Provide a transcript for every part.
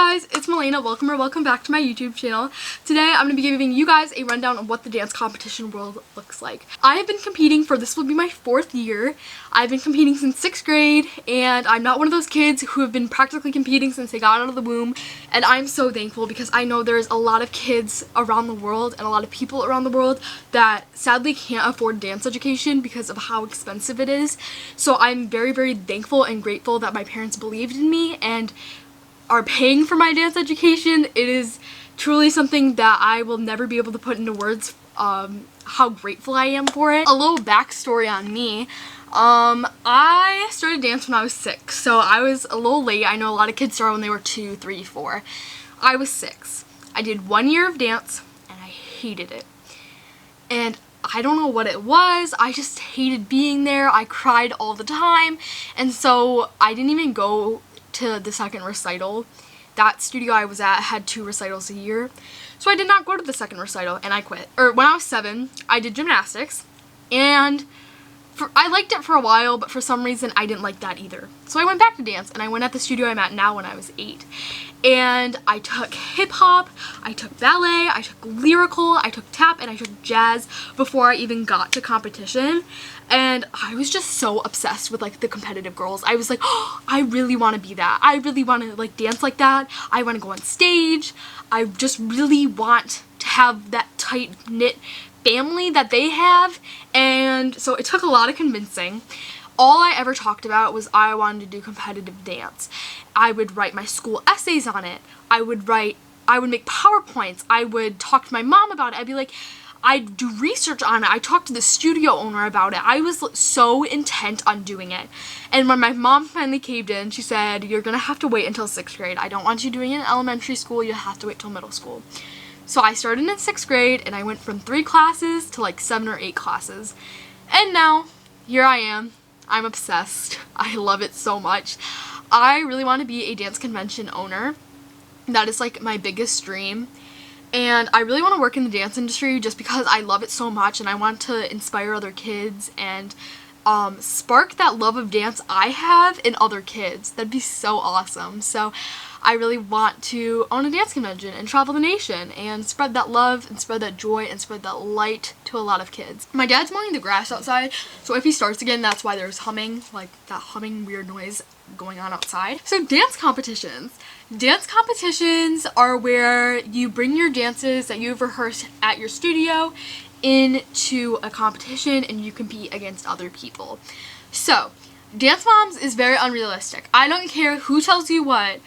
guys, it's Melena. Welcome back to my YouTube channel. Today I'm going to be giving you guys a rundown of what the dance competition world looks like. I have been competing for, this will be my 4th year. I've been competing since 6th grade, and I'm not one of those kids who have been practically competing since they got out of the womb. And I'm so thankful because I know there's a lot of kids around the world and a lot of people around the world that sadly can't afford dance education because of how expensive it is. So I'm very, very thankful and grateful that my parents believed in me and are paying for my dance education. It is truly something that I will never be able to put into words how grateful I am for it. A little backstory on me. I started dance when I was 6, so I was a little late. I know a lot of kids start when they were 2, 3, 4. I was 6. I did 1 year of dance and I hated it. And I don't know what it was. I just hated being there. I cried all the time, and so I didn't even go to the second recital. That studio I was at had 2 recitals a year, so I did not go to the second recital and I quit. When I was 7, I did gymnastics, and I liked it for a while, but for some reason I didn't like that either. So I went back to dance, and I went at the studio I'm at now when I was 8. And I took hip-hop, I took ballet, I took lyrical, I took tap, and I took jazz before I even got to competition. And I was just so obsessed with like the competitive girls. I was like, oh, I really want to be that. I really want to like dance like that. I want to go on stage. I just really want to have that tight-knit family that they have. And so it took a lot of convincing. All I ever talked about was I wanted to do competitive dance. I would write my school essays on it. I would make PowerPoints. I would talk to my mom about it. I'd be like, I'd do research on it. I talked to the studio owner about it. I was so intent on doing it. And when my mom finally caved in, she said, you're gonna have to wait until 6th grade. I don't want you doing it in elementary school. You have to wait till middle school. So I started in 6th grade, and I went from 3 classes to like 7 or 8 classes. And now, here I am. I'm obsessed. I love it so much. I really want to be a dance convention owner. That is like my biggest dream. And I really want to work in the dance industry just because I love it so much, and I want to inspire other kids and spark that love of dance I have in other kids. That'd be so awesome. So I really want to own a dance convention and travel the nation and spread that love and spread that joy and spread that light to a lot of kids. My dad's mowing the grass outside, so if he starts again, that's why there's humming, like that humming weird noise going on outside. So dance competitions. Dance competitions are where you bring your dances that you've rehearsed at your studio into a competition and you compete against other people. So Dance Moms is very unrealistic. I don't care who tells you what.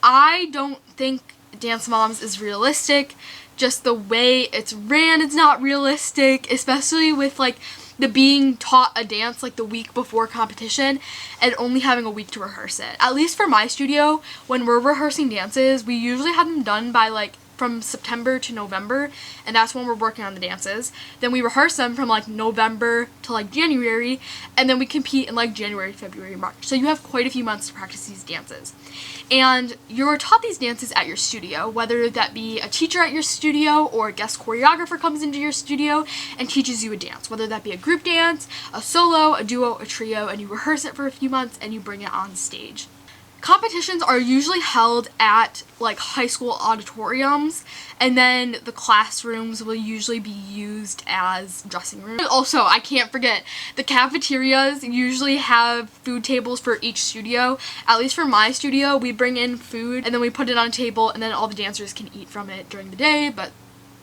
I don't think Dance Moms is realistic. Just the way it's ran, it's not realistic, especially with like the being taught a dance like the week before competition and only having a week to rehearse it. At least for my studio, when we're rehearsing dances, we usually have them done by like from September to November, and that's when we're working on the dances. Then we rehearse them from like November to like January, and then we compete in like January, February, March. So you have quite a few months to practice these dances. And you're taught these dances at your studio, whether that be a teacher at your studio or a guest choreographer comes into your studio and teaches you a dance, whether that be a group dance, a solo, a duo, a trio, and you rehearse it for a few months and you bring it on stage. Competitions are usually held at like high school auditoriums, and then the classrooms will usually be used as dressing rooms. Also, I can't forget, the cafeterias usually have food tables for each studio. At least for my studio, we bring in food and then we put it on a table, and then all the dancers can eat from it during the day, but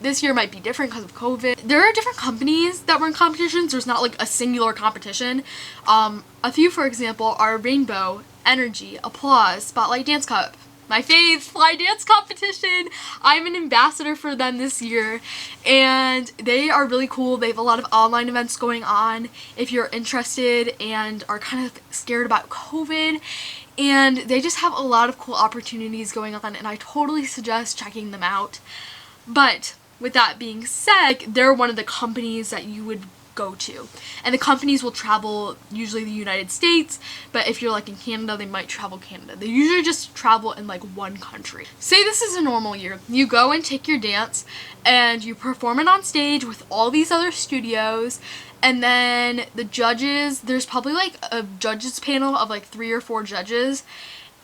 this year might be different because of COVID. There are different companies that run competitions. There's not like a singular competition. A few, for example, are Rainbow, Energy, Applause, Spotlight Dance Cup, my fave, Fly Dance Competition. I'm an ambassador for them this year, and they are really cool. They have a lot of online events going on if you're interested and are kind of scared about COVID. And they just have a lot of cool opportunities going on, and I totally suggest checking them out. But with that being said, they're one of the companies that you would go to, and the companies will travel usually the United States, but if you're like in Canada, they might travel Canada. They usually just travel in like one country. Say this is a normal year. You go and take your dance and you perform it on stage with all these other studios, and then the judges, there's probably like a judges panel of like 3 or 4 judges,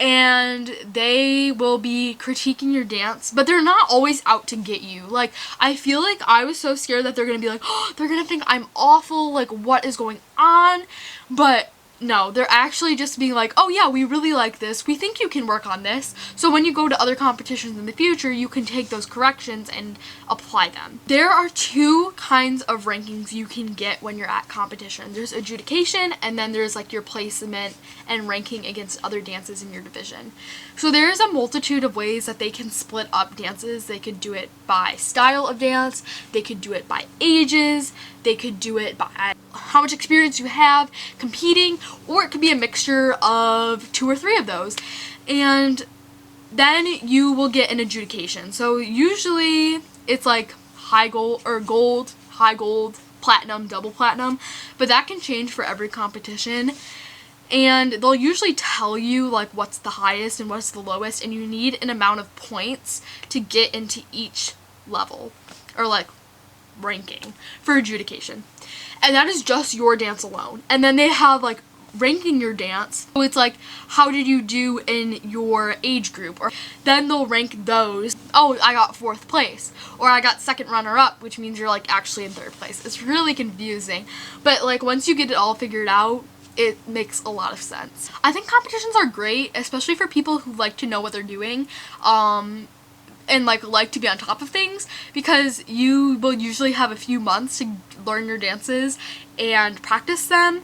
and they will be critiquing your dance, but they're not always out to get you. Like, I feel like I was so scared that they're gonna be like, oh, they're gonna think I'm awful, like, what is going on? But no, they're actually just being like, oh yeah, we really like this, we think you can work on this, so when you go to other competitions in the future, you can take those corrections and apply them. There are two kinds of rankings you can get when you're at competition. There's adjudication, and then there's like your placement and ranking against other dances in your division. So there's a multitude of ways that they can split up dances. They could do it by style of dance, they could do it by ages, they could do it by how much experience you have competing, or it could be a mixture of 2 or 3 of those. And then you will get an adjudication. So usually it's like high gold or gold, high gold, platinum, double platinum, but that can change for every competition. And they'll usually tell you like what's the highest and what's the lowest, and you need an amount of points to get into each level or like ranking for adjudication. And that is just your dance alone. And then they have like ranking your dance. So it's like, how did you do in your age group? Or then they'll rank those. Oh, I got 4th place, or I got 2nd runner up, which means you're like actually in 3rd place. It's really confusing, but like once you get it all figured out, it makes a lot of sense. I think competitions are great, especially for people who like to know what they're doing, and like to be on top of things, because you will usually have a few months to learn your dances and practice them.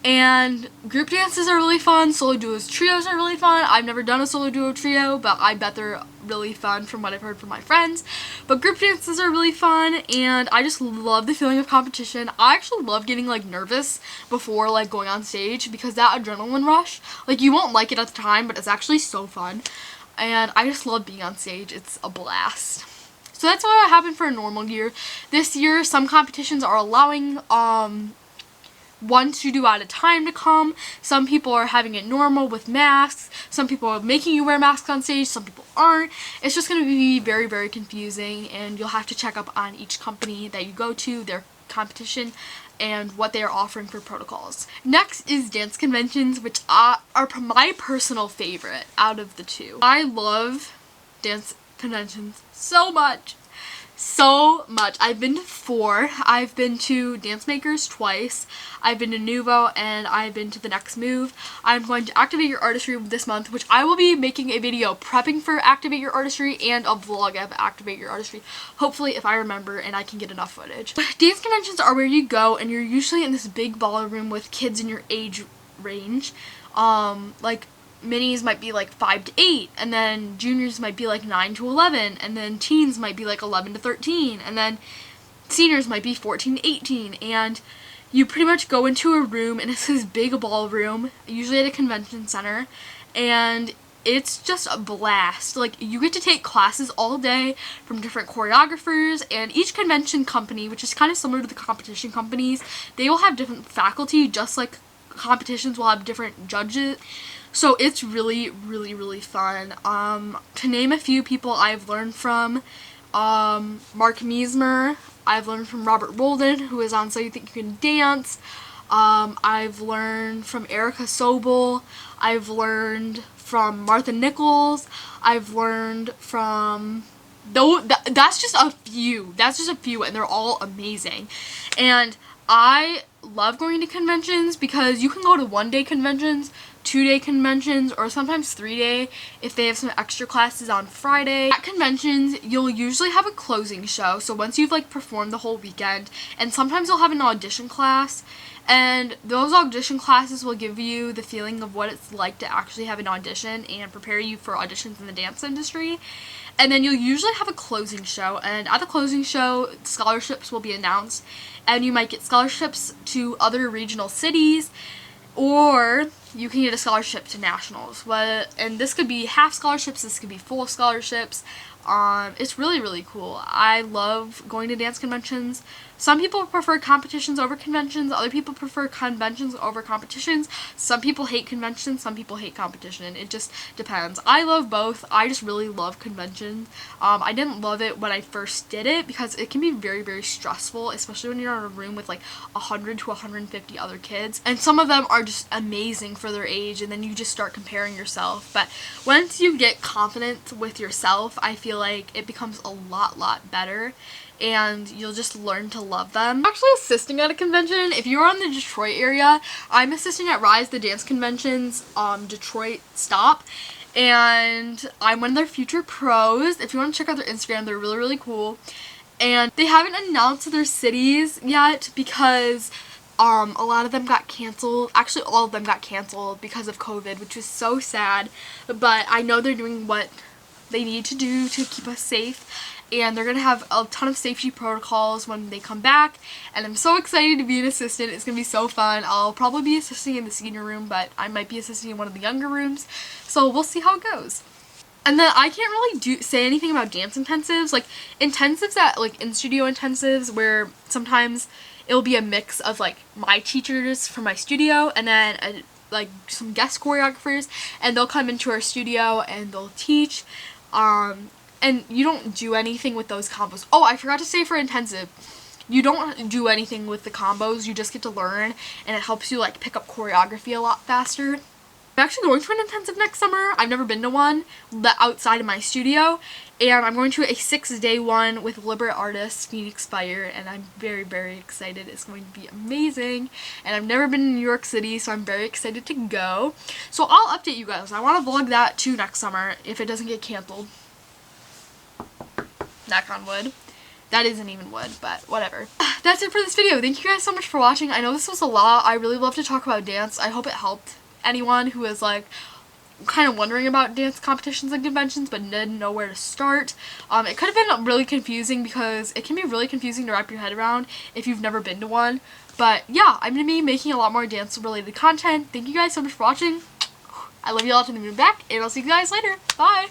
And group dances are really fun, solo duos, trios are really fun. I've never done a solo duo trio, but I bet they're really fun from what I've heard from my friends. But group dances are really fun, and I just love the feeling of competition. I actually love getting like nervous before like going on stage, because that adrenaline rush, like you won't like it at the time, but it's actually so fun. And I just love being on stage. It's a blast. So that's what happened for a normal year. This year, some competitions are allowing one to do at a time to come. Some people are having it normal with masks. Some people are making you wear masks on stage. Some people aren't. It's just going to be very, very confusing, and you'll have to check up on each company that you go to, their competition, and what they are offering for protocols. Next is dance conventions, which are my personal favorite out of the two. I love dance conventions so much. So much. I've been to 4. I've been to Dance Makers twice. I've been to Nuvo, and I've been to the Next Move. I'm going to Activate Your Artistry this month, which I will be making a video prepping for Activate Your Artistry and a vlog of Activate Your Artistry. Hopefully, if I remember and I can get enough footage. Dance conventions are where you go, and you're usually in this big ballroom with kids in your age range. Like minis might be like 5 to 8, and then juniors might be like 9 to 11, and then teens might be like 11 to 13, and then seniors might be 14 to 18, and you pretty much go into a room, and it's this big ballroom, usually at a convention center, and it's just a blast. Like, you get to take classes all day from different choreographers, and each convention company, which is kind of similar to the competition companies, they will have different faculty, just like competitions will have different judges. So it's really, really, really fun. To name a few people I've learned from, Mark Meismer, I've learned from Robert Roldan, who is on So You Think You Can Dance. I've learned from Erica Sobel. I've learned from Martha Nichols. I've learned from... That's just a few. That's just a few, and they're all amazing. And I love going to conventions because you can go to 1-day conventions, 2-day conventions, or sometimes 3-day if they have some extra classes on Friday. At conventions, you'll usually have a closing show, so once you've like performed the whole weekend, and sometimes you'll have an audition class, and those audition classes will give you the feeling of what it's like to actually have an audition and prepare you for auditions in the dance industry. And then you'll usually have a closing show, and at the closing show, scholarships will be announced, and you might get scholarships to other regional cities, or you can get a scholarship to nationals. And this could be half scholarships, this could be full scholarships. It's really, really cool. I love going to dance conventions. Some people prefer competitions over conventions. Other people prefer conventions over competitions. Some people hate conventions. Some people hate competition. It just depends. I love both. I just really love conventions. I didn't love it when I first did it because it can be very, very stressful, especially when you're in a room with like 100 to 150 other kids. And some of them are just amazing for for their age, and then you just start comparing yourself. But once you get confident with yourself, I feel like it becomes a lot better, and you'll just learn to love them. I'm actually assisting at a convention. If you're in the Detroit area, I'm assisting at Rise, the dance convention's Detroit stop, and I'm one of their future pros. If you want to check out their Instagram, they're really cool. And they haven't announced their cities yet because a lot of them got canceled. Actually, all of them got canceled because of COVID, which is so sad. But I know they're doing what they need to do to keep us safe. And they're going to have a ton of safety protocols when they come back. And I'm so excited to be an assistant. It's going to be so fun. I'll probably be assisting in the senior room, but I might be assisting in one of the younger rooms. So we'll see how it goes. And then I can't really say anything about dance intensives. Like, intensives that, like, in-studio intensives where sometimes it'll be a mix of, like, my teachers from my studio and then, like, some guest choreographers. And they'll come into our studio and they'll teach. And you don't do anything with those combos. Oh, I forgot to say for intensive, you don't do anything with the combos. You just get to learn, and it helps you, like, pick up choreography a lot faster. I'm actually going to an intensive next summer. I've never been to one outside of my studio, and I'm going to a 6-day one with Liberate Artists, Phoenix Fire, and I'm very excited. It's going to be amazing, and I've never been in New York City, so I'm very excited to go. So I'll update you guys. I want to vlog that too next summer if it doesn't get canceled. Knock on wood. That isn't even wood, but whatever. That's it for this video. Thank you guys so much for watching. I know this was a lot. I really love to talk about dance. I hope it helped anyone who is, like, kind of wondering about dance competitions and conventions but didn't know where to start. It could have been really confusing because it can be really confusing to wrap your head around if you've never been to one. But yeah, I'm going to be making a lot more dance related content. Thank you guys so much for watching. I love you all to the moon back, and I'll see you guys later. Bye!